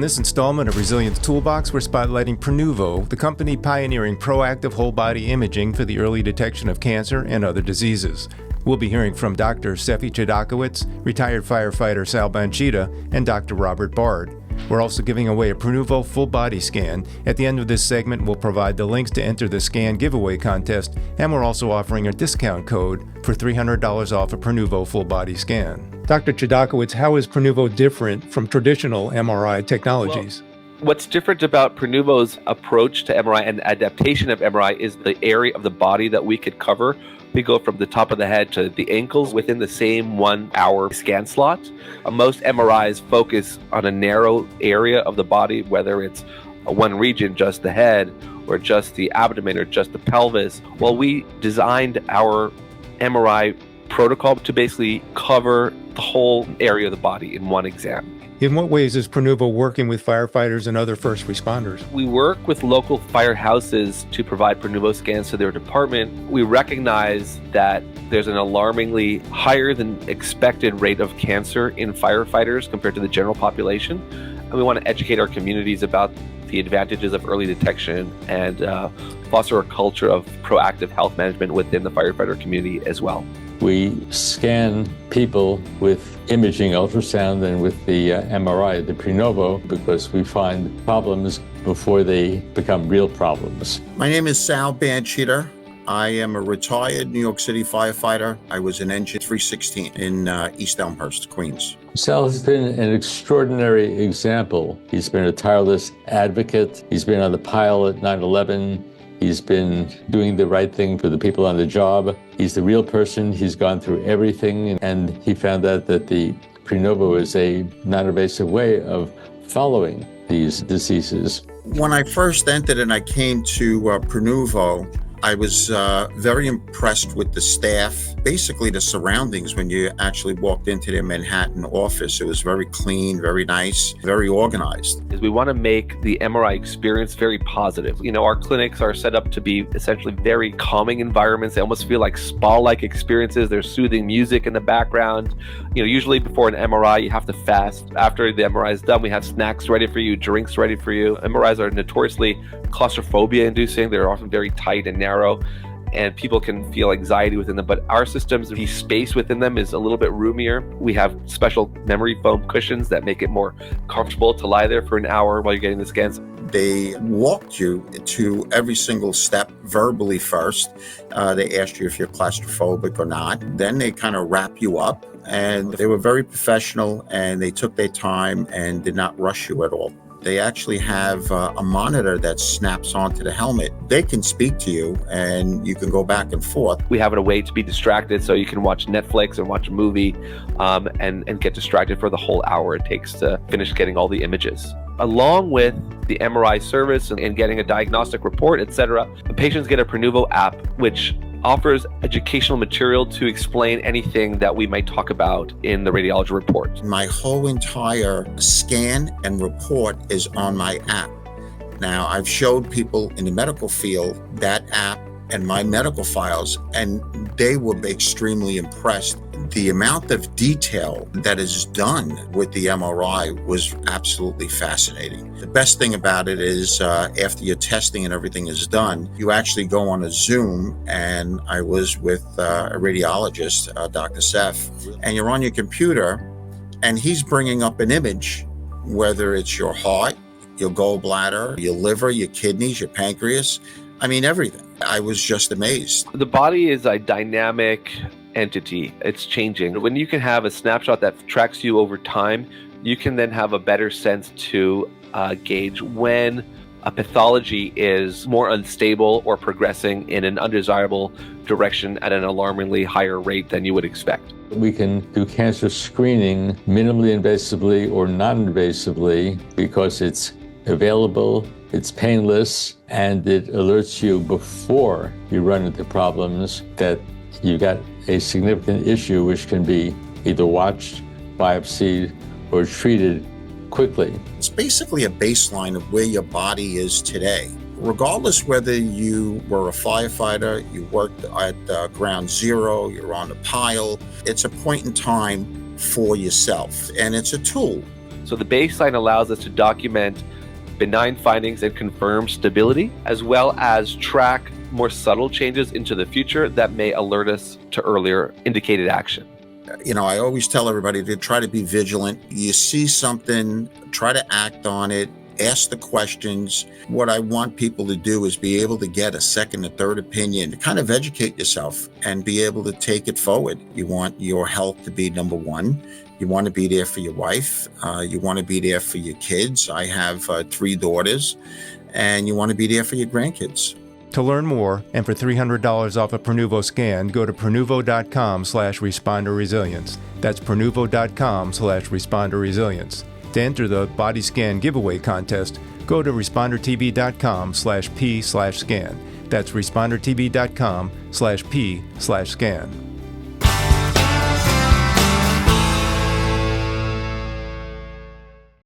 this installment of Resilience Toolbox, we're spotlighting Prenuvo, the company pioneering proactive whole-body imaging for the early detection of cancer and other diseases. We'll be hearing from Dr. Sefi Chodakiewitz, retired firefighter Sal Banchitta, and Dr. Robert Bard. We're also giving away a Prenuvo full-body scan. At the end of this segment, we'll provide the links to enter the scan giveaway contest, and we're also offering a discount code for $300 off a Prenuvo full-body scan. Dr. Chodakiewitz, how is Prenuvo different from traditional MRI technologies? What's different about Prenuvo's approach to MRI and adaptation of MRI is the area of the body that we could cover. We go from the top of the head to the ankles within the same 1 hour scan slot. Most MRIs focus on a narrow area of the body, whether it's one region, just the head, or just the abdomen, or just the pelvis. Well, we designed our MRI protocol to basically cover the whole area of the body in one exam. In what ways is Prenuvo working with firefighters and other first responders? We work with local firehouses to provide Prenuvo scans to their department. We recognize that there's an alarmingly higher than expected rate of cancer in firefighters compared to the general population. And we want to educate our communities about the advantages of early detection and foster a culture of proactive health management within the firefighter community as well. We scan people with imaging ultrasound and with the MRI, the Prenuvo, because we find problems before they become real problems. My name is Sal Banchitta. I am a retired New York City firefighter. I was an engine 316 in East Elmhurst, Queens. Sal has been an extraordinary example. He's been a tireless advocate. He's been on the pile at 9/11. He's been doing the right thing for the people on the job. He's the real person. He's gone through everything, and he found out that the Prenuvo is a non-invasive way of following these diseases. When I first entered and I came to Prenuvo, I was very impressed with the staff, basically the surroundings. When you actually walked into their Manhattan office, it was very clean, very nice, very organized. We want to make the MRI experience very positive. You know, our clinics are set up to be essentially very calming environments. They almost feel like spa-like experiences. There's soothing music in the background. You know, usually before an MRI, you have to fast. After the MRI is done, we have snacks ready for you, drinks ready for you. MRIs are notoriously claustrophobia-inducing. They're often very tight and narrow, and people can feel anxiety within them. But our systems, the space within them is a little bit roomier. We have special memory foam cushions that make it more comfortable to lie there for an hour while you're getting the scans. They walked you to every single step verbally first. They asked you if you're claustrophobic or not. Then they kind of wrap you up, and they were very professional, and they took their time and did not rush you at all. They actually have a monitor that snaps onto the helmet. They can speak to you, and you can go back and forth. We have a way to be distracted, so you can watch Netflix and watch a movie and get distracted for the whole hour it takes to finish getting all the images. Along with the MRI service and getting a diagnostic report, etc., the patients get a Prenuvo app, which offers educational material to explain anything that we might talk about in the radiology report. My whole entire scan and report is on my app. Now, I've showed people in the medical field that app and my medical files, and they will be extremely impressed. The amount of detail that is done with the MRI was absolutely fascinating. The best thing about it is after your testing and everything is done, you actually go on a Zoom, and I was with a radiologist, Dr. Sefi, and you're on your computer, and he's bringing up an image, whether it's your heart, your gallbladder, your liver, your kidneys, your pancreas, I mean, everything. I was just amazed. The body is a dynamic entity. It's changing. When you can have a snapshot that tracks you over time, you can then have a better sense to gauge when a pathology is more unstable or progressing in an undesirable direction at an alarmingly higher rate than you would expect. We can do cancer screening minimally invasively or non-invasively because it's available, it's painless, and it alerts you before you run into problems that you got a significant issue which can be either watched, biopsied, or treated quickly. It's basically a baseline of where your body is today. Regardless whether you were a firefighter, you worked at ground zero, you're on a pile, it's a point in time for yourself, and it's a tool. So the baseline allows us to document benign findings and confirm stability, as well as track more subtle changes into the future that may alert us to earlier indicated action. I always tell everybody to try to be vigilant. You see something, try to act on it, ask the questions. What I want people to do is be able to get a second or third opinion, to kind of educate yourself and be able to take it forward. You want your health to be number one. You want to be there for your wife. You want to be there for your kids. I have 3 daughters, and you want to be there for your grandkids. To learn more and for $300 off a Prenuvo scan, go to prenuvo.com/responderresilience. That's prenuvo.com/responderresilience. To enter the body scan giveaway contest, go to respondertv.com/p/scan. That's respondertv.com/p/scan.